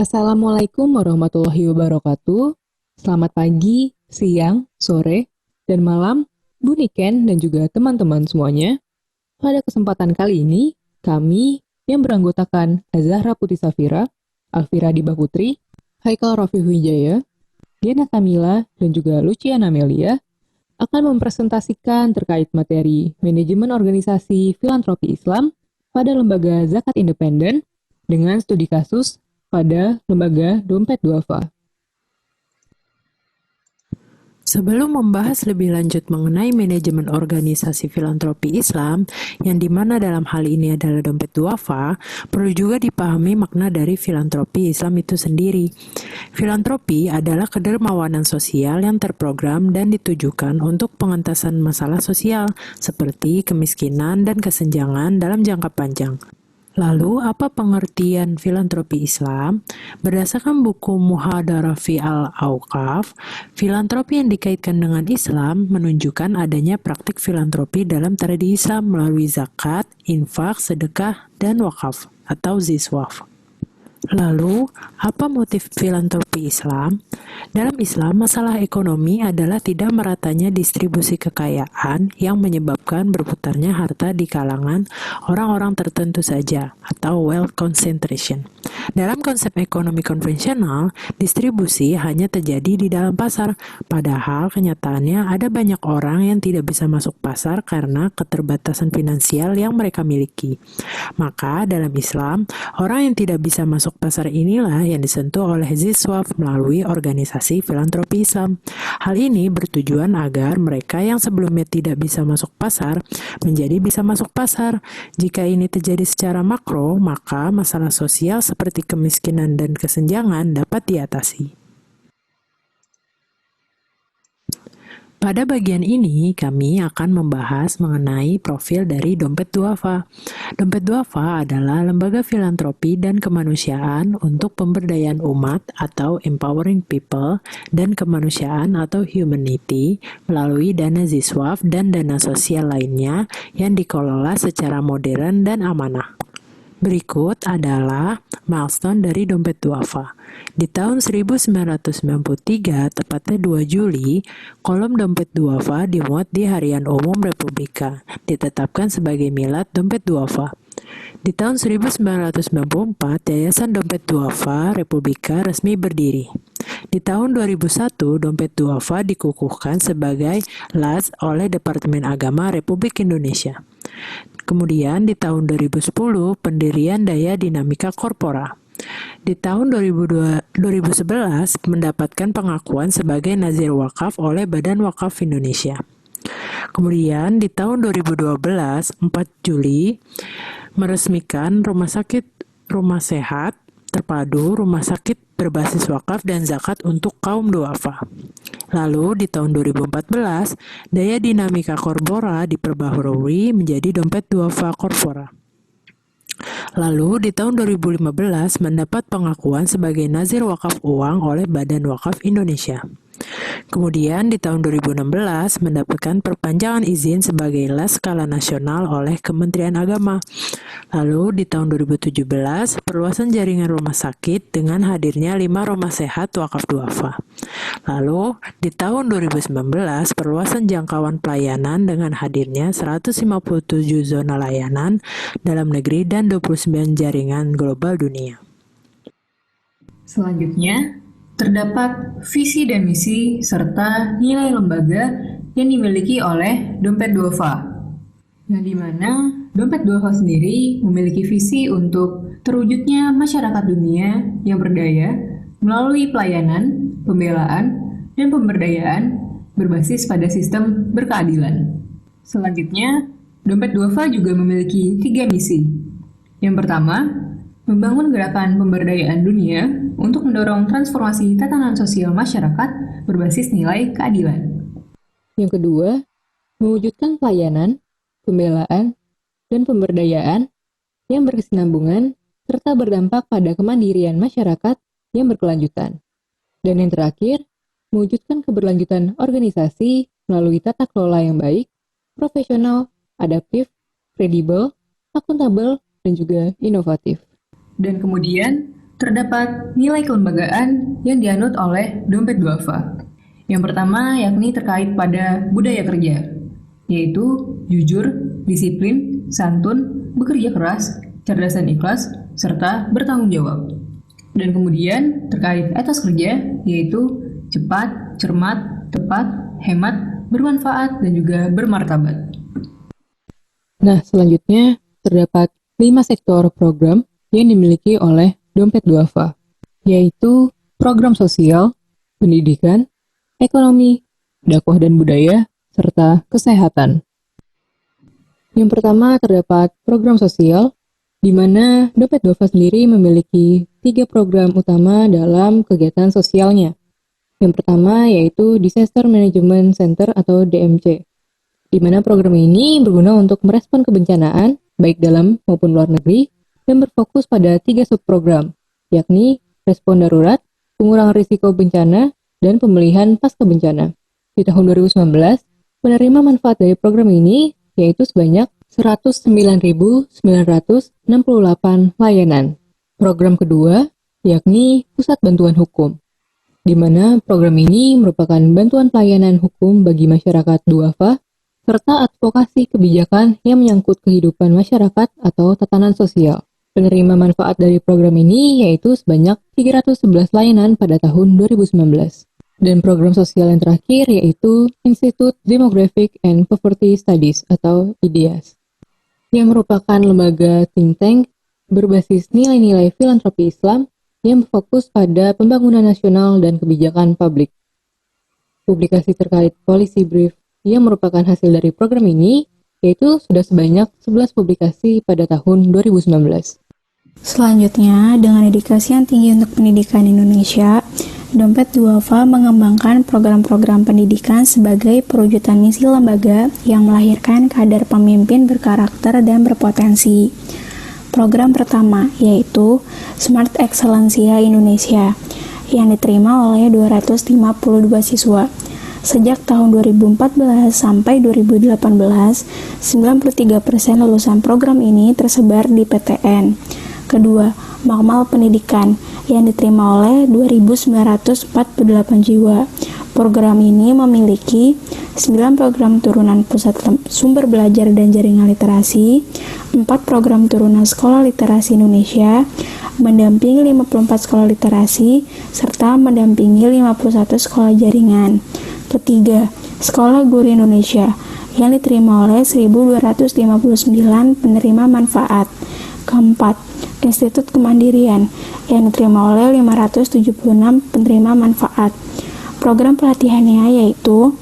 Assalamualaikum warahmatullahi wabarakatuh. Selamat pagi, siang, sore, dan malam, Bu Niken dan juga teman-teman semuanya. Pada kesempatan kali ini, kami yang beranggotakan Azahra Putih Safira, Alfira Diba Putri, Haikal Rafiq Wijaya, Diana Kamila, dan juga Luciana Melia akan mempresentasikan terkait materi manajemen organisasi filantropi Islam pada lembaga zakat independen dengan studi kasus pada lembaga Dompet Duafa. Sebelum membahas lebih lanjut mengenai manajemen organisasi filantropi Islam, yang dimana dalam hal ini adalah Dompet Duafa, perlu juga dipahami makna dari filantropi Islam itu sendiri. Filantropi adalah kedermawanan sosial yang terprogram dan ditujukan untuk pengentasan masalah sosial, seperti kemiskinan dan kesenjangan dalam jangka panjang. Lalu, apa pengertian filantropi Islam? Berdasarkan buku Muhadarah fi al-Auqaf, filantropi yang dikaitkan dengan Islam menunjukkan adanya praktik filantropi dalam tradisi Islam melalui zakat, infak, sedekah, dan wakaf atau ziswaf. Lalu, apa motif filantropi Islam? Dalam Islam, masalah ekonomi adalah tidak meratanya distribusi kekayaan yang menyebabkan berputarnya harta di kalangan orang-orang tertentu saja, atau wealth concentration. Dalam konsep ekonomi konvensional, distribusi hanya terjadi di dalam pasar, padahal kenyataannya ada banyak orang yang tidak bisa masuk pasar karena keterbatasan finansial yang mereka miliki. Maka, dalam Islam, orang yang tidak bisa masuk pasar inilah yang disentuh oleh ziswaf melalui organisasi filantropi Islam. Hal ini bertujuan agar mereka yang sebelumnya tidak bisa masuk pasar menjadi bisa masuk pasar. Jika ini terjadi secara makro, maka masalah sosial seperti kemiskinan dan kesenjangan dapat diatasi. Pada bagian ini, kami akan membahas mengenai profil dari Dompet Duafa. Dompet Duafa adalah lembaga filantropi dan kemanusiaan untuk pemberdayaan umat atau empowering people dan kemanusiaan atau humanity melalui dana ziswaf dan dana sosial lainnya yang dikelola secara modern dan amanah. Berikut adalah milestone dari Dompet Duafa. Di tahun 1993, tepatnya 2 Juli, kolom Dompet Duafa dimuat di Harian Umum Republika, ditetapkan sebagai milad Dompet Duafa. Di tahun 1994, Yayasan Dompet Duafa Republika resmi berdiri. Di tahun 2001, Dompet Duafa dikukuhkan sebagai LAZ oleh Departemen Agama Republik Indonesia. Kemudian di tahun 2010, pendirian Daya Dinamika Corpora. Di tahun 2011, mendapatkan pengakuan sebagai Nazir Wakaf oleh Badan Wakaf Indonesia. Kemudian di tahun 2012, 4 Juli, meresmikan rumah sehat terpadu, rumah sakit berbasis wakaf dan zakat untuk kaum duafa. Lalu di tahun 2014, Daya Dinamika Corpora diperbaharui menjadi Dompet Duafa Corpora. Lalu di tahun 2015 mendapat pengakuan sebagai Nazir Wakaf Uang oleh Badan Wakaf Indonesia. Kemudian di tahun 2016 mendapatkan perpanjangan izin sebagai LAS skala nasional oleh Kementerian Agama. Lalu di tahun 2017 perluasan jaringan rumah sakit dengan hadirnya 5 rumah sehat wakaf duafa. Lalu di tahun 2019 perluasan jangkauan pelayanan dengan hadirnya 157 zona layanan dalam negeri dan 29 jaringan global dunia. Selanjutnya, terdapat visi dan misi serta nilai lembaga yang dimiliki oleh Dompet Duafa, yang dimana Dompet Duafa sendiri memiliki visi untuk terwujudnya masyarakat dunia yang berdaya melalui pelayanan, pembelaan, dan pemberdayaan berbasis pada sistem berkeadilan. Selanjutnya, Dompet Duafa juga memiliki 3 misi. Yang pertama, membangun gerakan pemberdayaan dunia untuk mendorong transformasi tatanan sosial masyarakat berbasis nilai keadilan. Yang kedua, mewujudkan pelayanan, pembelaan, dan pemberdayaan yang berkesinambungan serta berdampak pada kemandirian masyarakat yang berkelanjutan. Dan yang terakhir, mewujudkan keberlanjutan organisasi melalui tata kelola yang baik, profesional, adaptif, kredibel, akuntabel, dan juga inovatif. Dan kemudian, terdapat nilai kelembagaan yang dianut oleh dompet duafa. Yang pertama yakni terkait pada budaya kerja, yaitu jujur, disiplin, santun, bekerja keras, cerdas dan ikhlas, serta bertanggung jawab. Dan kemudian terkait etos kerja, yaitu cepat, cermat, tepat, hemat, bermanfaat, dan juga bermartabat. Nah, selanjutnya terdapat 5 sektor program yang dimiliki oleh dompet duafa, yaitu program sosial, pendidikan, ekonomi, dakwah dan budaya, serta kesehatan. Yang pertama terdapat program sosial, di mana dompet duafa sendiri memiliki 3 program utama dalam kegiatan sosialnya. Yang pertama yaitu Disaster Management Center atau DMC, di mana program ini berguna untuk merespon kebencanaan, baik dalam maupun luar negeri, dan berfokus pada 3 subprogram, yakni respon darurat, pengurangan risiko bencana, dan pemulihan pasca bencana. Di tahun 2019, penerima manfaat dari program ini yaitu sebanyak 109.968 layanan. Program kedua yakni Pusat Bantuan Hukum, di mana program ini merupakan bantuan pelayanan hukum bagi masyarakat duafa, serta advokasi kebijakan yang menyangkut kehidupan masyarakat atau tatanan sosial. Penerima manfaat dari program ini yaitu sebanyak 311 layanan pada tahun 2019. Dan program sosial yang terakhir yaitu Institute Demographic and Poverty Studies atau IDEAS, yang merupakan lembaga think tank berbasis nilai-nilai filantropi Islam yang berfokus pada pembangunan nasional dan kebijakan publik. Publikasi terkait policy brief yang merupakan hasil dari program ini yaitu sudah sebanyak 11 publikasi pada tahun 2019. Selanjutnya, dengan dedikasi yang tinggi untuk pendidikan Indonesia, Dompet Duafa mengembangkan program-program pendidikan sebagai perwujudan misi lembaga yang melahirkan kader pemimpin berkarakter dan berpotensi. Program pertama yaitu Smart Excellencia Indonesia yang diterima oleh 252 siswa. Sejak tahun 2014 sampai 2018, 93% lulusan program ini tersebar di PTN. Kedua, Makmal Pendidikan yang diterima oleh 2.948 jiwa. Program ini memiliki 9 program turunan pusat sumber belajar dan jaringan literasi, 4 program turunan sekolah literasi Indonesia, mendampingi 54 sekolah literasi, serta mendampingi 51 sekolah jaringan. Ketiga, Sekolah Guru Indonesia yang diterima oleh 1.259 penerima manfaat. Keempat, Institut Kemandirian yang diterima oleh 576 penerima manfaat. Program pelatihannya yaitu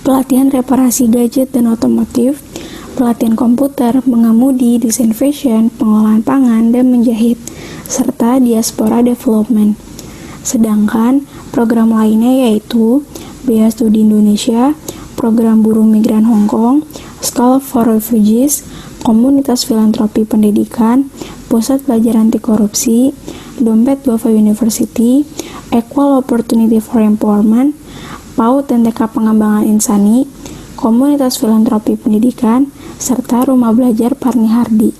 pelatihan reparasi gadget dan otomotif, pelatihan komputer, mengemudi, desain fashion, pengolahan pangan, dan menjahit, serta diaspora development. Sedangkan program lainnya yaitu Bea Studi Indonesia, program buruh migran Hong Kong, School for Refugees, Komunitas Filantropi Pendidikan, Pusat Belajar Anti Korupsi, Dompet Duafa University, Equal Opportunity for Empowerment, PAUD dan TK Pengembangan Insani, Komunitas Filantropi Pendidikan, serta Rumah Belajar Parni Hardi.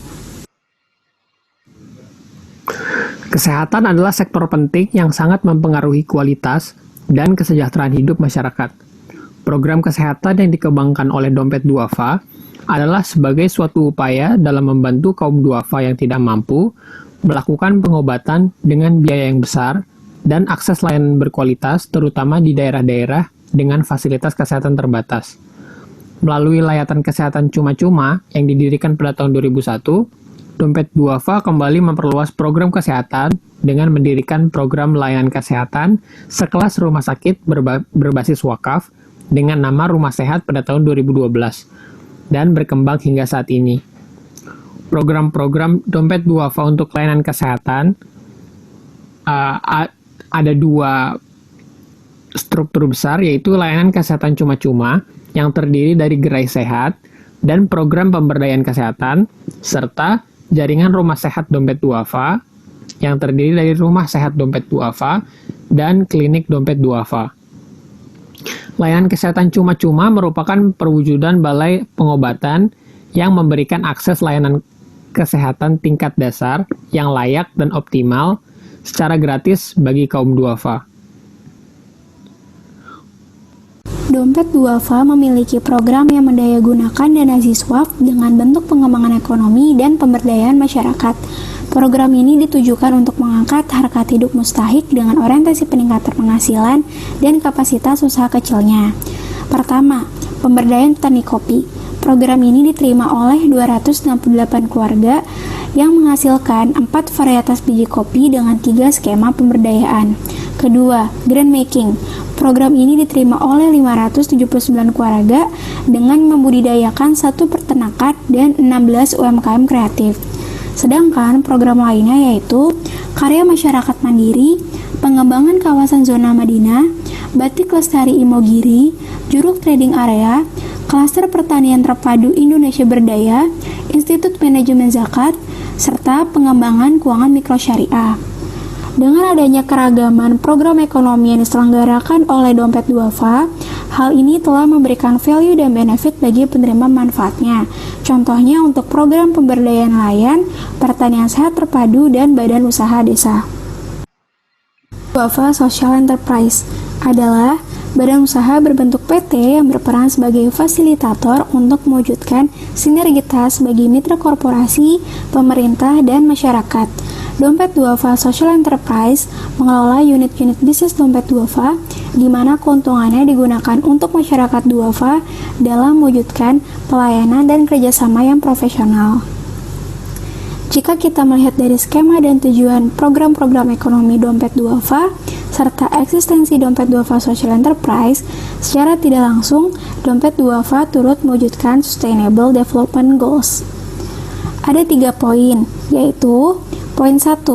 Kesehatan adalah sektor penting yang sangat mempengaruhi kualitas dan kesejahteraan hidup masyarakat. Program kesehatan yang dikembangkan oleh Dompet Duafa adalah sebagai suatu upaya dalam membantu kaum duafa yang tidak mampu melakukan pengobatan dengan biaya yang besar dan akses layanan berkualitas terutama di daerah-daerah dengan fasilitas kesehatan terbatas. Melalui layanan kesehatan cuma-cuma yang didirikan pada tahun 2001, Dompet Duafa kembali memperluas program kesehatan dengan mendirikan program layanan kesehatan sekelas rumah sakit berbasis wakaf dengan nama Rumah Sehat pada tahun 2012 dan berkembang hingga saat ini. Program-program Dompet Duafa untuk layanan kesehatan ada 2 struktur besar, yaitu layanan kesehatan cuma-cuma yang terdiri dari Gerai Sehat dan program pemberdayaan kesehatan, serta jaringan Rumah Sehat Dompet Duafa yang terdiri dari Rumah Sehat Dompet Duafa dan Klinik Dompet Duafa. Layanan kesehatan cuma-cuma merupakan perwujudan balai pengobatan yang memberikan akses layanan kesehatan tingkat dasar yang layak dan optimal secara gratis bagi kaum duafa. Dompet Duafa memiliki program yang mendayagunakan dana siswa dengan bentuk pengembangan ekonomi dan pemberdayaan masyarakat. Program ini ditujukan untuk mengangkat harkat hidup mustahik dengan orientasi peningkatan penghasilan dan kapasitas usaha kecilnya. Pertama, pemberdayaan petani kopi. Program ini diterima oleh 268 keluarga yang menghasilkan 4 varietas biji kopi dengan 3 skema pemberdayaan. Kedua, grant making. Program ini diterima oleh 579 keluarga dengan membudidayakan 1 peternakan dan 16 UMKM kreatif. Sedangkan program lainnya yaitu karya masyarakat mandiri, pengembangan kawasan zona Madinah, batik lestari Imogiri, Juruk Trading Area, klaster pertanian terpadu Indonesia Berdaya, Institut Manajemen Zakat, serta pengembangan keuangan mikro syariah. Dengan adanya keragaman program ekonomi yang diselenggarakan oleh Dompet Duafa, hal ini telah memberikan value dan benefit bagi penerima manfaatnya. Contohnya untuk program pemberdayaan nelayan, pertanian sehat terpadu, dan badan usaha desa. Duafa Social Enterprise adalah badan usaha berbentuk PT yang berperan sebagai fasilitator untuk mewujudkan sinergitas bagi mitra korporasi, pemerintah, dan masyarakat. Dompet Duafa Social Enterprise mengelola unit-unit bisnis Dompet Duafa, di mana keuntungannya digunakan untuk masyarakat Duafa dalam mewujudkan pelayanan dan kerjasama yang profesional. Jika kita melihat dari skema dan tujuan program-program ekonomi Dompet Duafa, serta eksistensi Dompet Duafa Social Enterprise, secara tidak langsung, Dompet Duafa turut mewujudkan Sustainable Development Goals. Ada 3 poin, yaitu poin 1,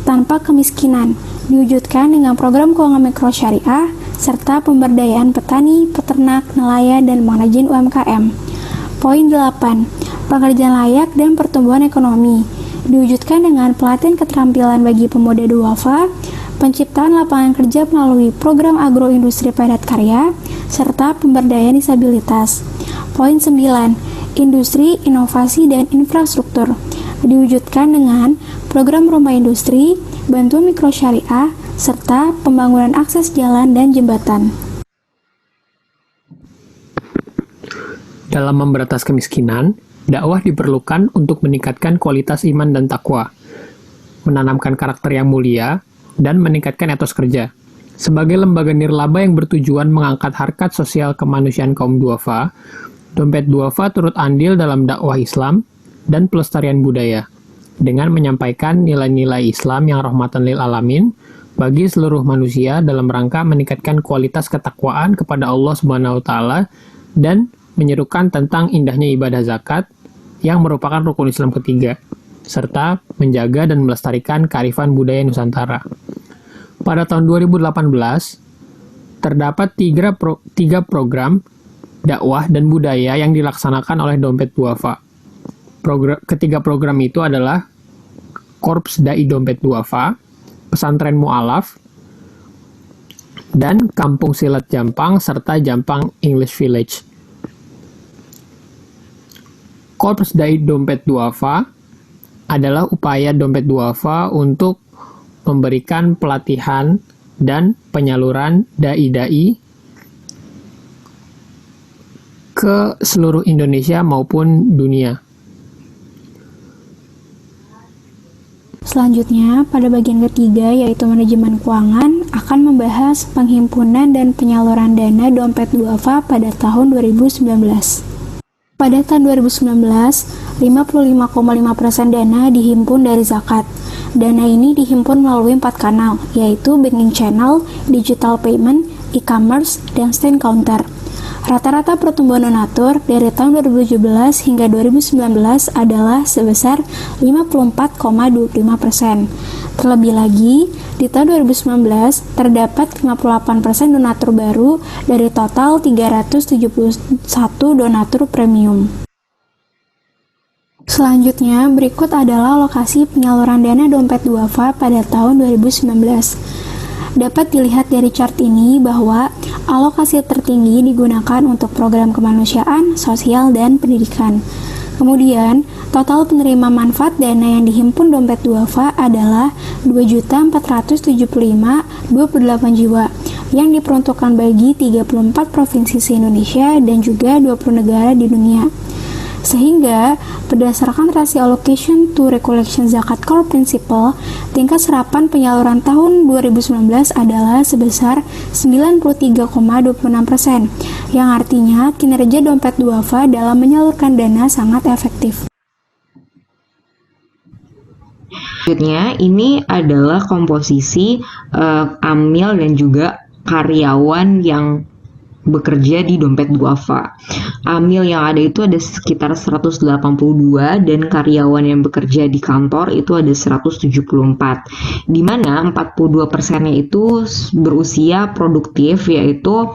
tanpa kemiskinan, diwujudkan dengan program keuangan mikro syariah, serta pemberdayaan petani, peternak, nelayan, dan pengrajin UMKM. Poin 8, pekerjaan layak dan pertumbuhan ekonomi, diwujudkan dengan pelatihan keterampilan bagi pemuda duafa, penciptaan lapangan kerja melalui program agroindustri padat karya, serta pemberdayaan disabilitas. Poin 9, industri, inovasi, dan infrastruktur, diwujudkan dengan program rumah industri, bantuan mikro syariah, serta pembangunan akses jalan dan jembatan. Dalam memberantas kemiskinan, dakwah diperlukan untuk meningkatkan kualitas iman dan takwa, menanamkan karakter yang mulia, dan meningkatkan etos kerja. Sebagai lembaga nirlaba yang bertujuan mengangkat harkat sosial kemanusiaan kaum duafa, Dompet Duafa turut andil dalam dakwah Islam dan pelestarian budaya, dengan menyampaikan nilai-nilai Islam yang rahmatan lil alamin bagi seluruh manusia dalam rangka meningkatkan kualitas ketakwaan kepada Allah Subhanahu wa taala dan menyerukan tentang indahnya ibadah zakat yang merupakan rukun Islam ketiga, serta menjaga dan melestarikan kearifan budaya Nusantara. Pada tahun 2018, terdapat 3 program dakwah dan budaya yang dilaksanakan oleh Dompet Duafa. Ketiga program itu adalah Korps Dai Dompet Duafa, Pesantren Mu'alaf, dan Kampung Silat Jampang, serta Jampang English Village. Korps Dai Dompet Duafa adalah upaya Dompet Duafa untuk memberikan pelatihan dan penyaluran dai-dai ke seluruh Indonesia maupun dunia. Selanjutnya, pada bagian ketiga yaitu manajemen keuangan akan membahas penghimpunan dan penyaluran dana Dompet Duafa pada tahun 2019. Pada tahun 2019, 55,5% dana dihimpun dari zakat. Dana ini dihimpun melalui 4 kanal, yaitu banking channel, digital payment, e-commerce, dan stand counter. Rata-rata pertumbuhan donatur dari tahun 2017 hingga 2019 adalah sebesar 54,25%. Terlebih lagi, di tahun 2019 terdapat 58% donatur baru dari total 371 donatur premium. Selanjutnya, berikut adalah lokasi penyaluran dana Dompet Duafa pada tahun 2019. Dapat dilihat dari chart ini bahwa alokasi tertinggi digunakan untuk program kemanusiaan, sosial, dan pendidikan. Kemudian, total penerima manfaat dana yang dihimpun dompet duafa adalah 2.475.028 jiwa yang diperuntukkan bagi 34 provinsi se-Indonesia dan juga 20 negara di dunia. Sehingga, berdasarkan rasio allocation to recollection zakat core principle, tingkat serapan penyaluran tahun 2019 adalah sebesar 93,26%, yang artinya kinerja dompet duafa dalam menyalurkan dana sangat efektif. Selanjutnya, ini adalah komposisi amil dan juga karyawan yang bekerja di dompet duafa. Amil yang ada itu ada sekitar 182 dan karyawan yang bekerja di kantor itu ada 174. Di mana 42%-nya itu berusia produktif, yaitu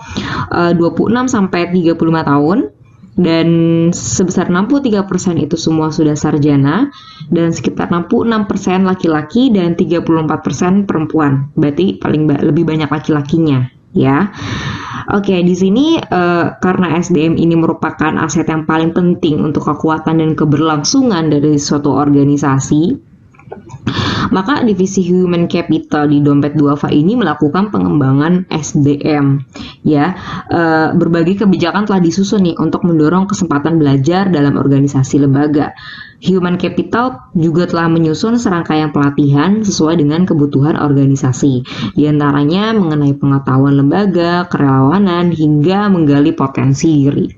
26 sampai 35 tahun. Dan sebesar 63% itu semua sudah sarjana, dan sekitar 66% laki-laki dan 34% perempuan. Berarti lebih banyak laki-lakinya, ya. Oke, di sini karena SDM ini merupakan aset yang paling penting untuk kekuatan dan keberlangsungan dari suatu organisasi, maka divisi Human Capital di dompet duafa ini melakukan pengembangan SDM. Ya, berbagai kebijakan telah disusun nih untuk mendorong kesempatan belajar dalam organisasi lembaga. Human Capital juga telah menyusun serangkaian pelatihan sesuai dengan kebutuhan organisasi, di antaranya mengenai pengetahuan lembaga, kerelawanan, hingga menggali potensi diri.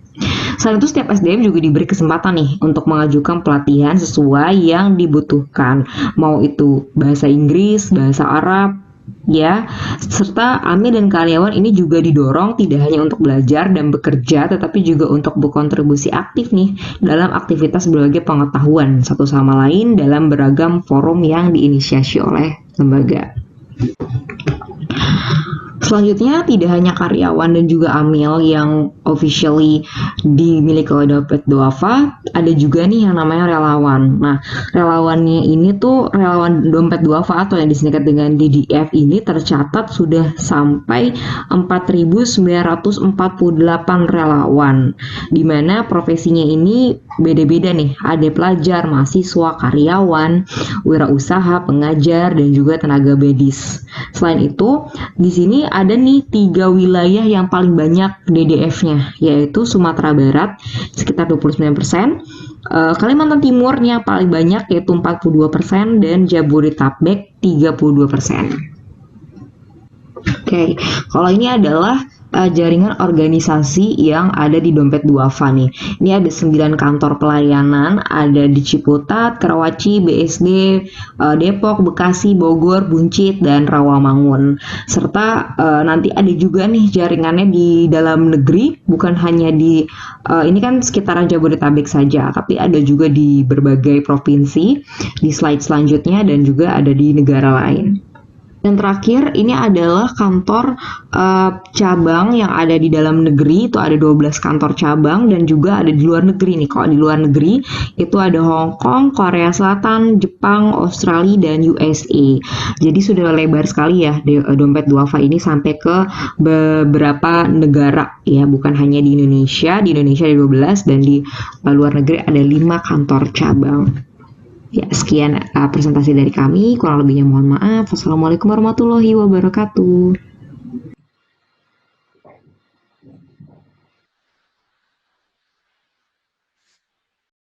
Selain itu, setiap SDM juga diberi kesempatan nih untuk mengajukan pelatihan sesuai yang dibutuhkan, mau itu bahasa Inggris, bahasa Arab, ya, serta amil dan karyawan ini juga didorong tidak hanya untuk belajar dan bekerja, tetapi juga untuk berkontribusi aktif nih dalam aktivitas berbagai pengetahuan satu sama lain dalam beragam forum yang diinisiasi oleh lembaga. Selanjutnya, tidak hanya karyawan dan juga amil yang officially dimiliki oleh dompet duafa, ada juga nih yang namanya relawan. Nah, relawannya ini tuh relawan dompet duafa atau yang disingkat dengan DDF ini tercatat sudah sampai 4.948 relawan, di mana profesinya ini beda-beda nih. Ada pelajar, mahasiswa, karyawan, wirausaha, pengajar, dan juga tenaga medis. Selain itu, di sini ada nih 3 wilayah yang paling banyak DDF-nya, yaitu Sumatera Barat sekitar 29%, Kalimantan Timurnya paling banyak yaitu 42%, dan Jabodetabek 32%. Oke, kalau ini adalah jaringan organisasi yang ada di dompet duafa nih. Ini ada 9 kantor pelayanan, ada di Ciputat, Karawaci, BSD, Depok, Bekasi, Bogor, Buncit, dan Rawamangun. Serta nanti ada juga nih jaringannya di dalam negeri, bukan hanya di ini kan sekitaran Jabodetabek saja, tapi ada juga di berbagai provinsi di slide selanjutnya, dan juga ada di negara lain. Dan terakhir, ini adalah kantor cabang yang ada di dalam negeri, itu ada 12 kantor cabang, dan juga ada di luar negeri nih. Kalau di luar negeri, itu ada Hong Kong, Korea Selatan, Jepang, Australia, dan USA. Jadi sudah lebar sekali ya dompet duafa ini sampai ke beberapa negara, ya, bukan hanya di Indonesia. Di Indonesia ada 12, dan di luar negeri ada 5 kantor cabang. Ya, sekian presentasi dari kami. Kurang lebihnya mohon maaf. Wassalamualaikum warahmatullahi wabarakatuh.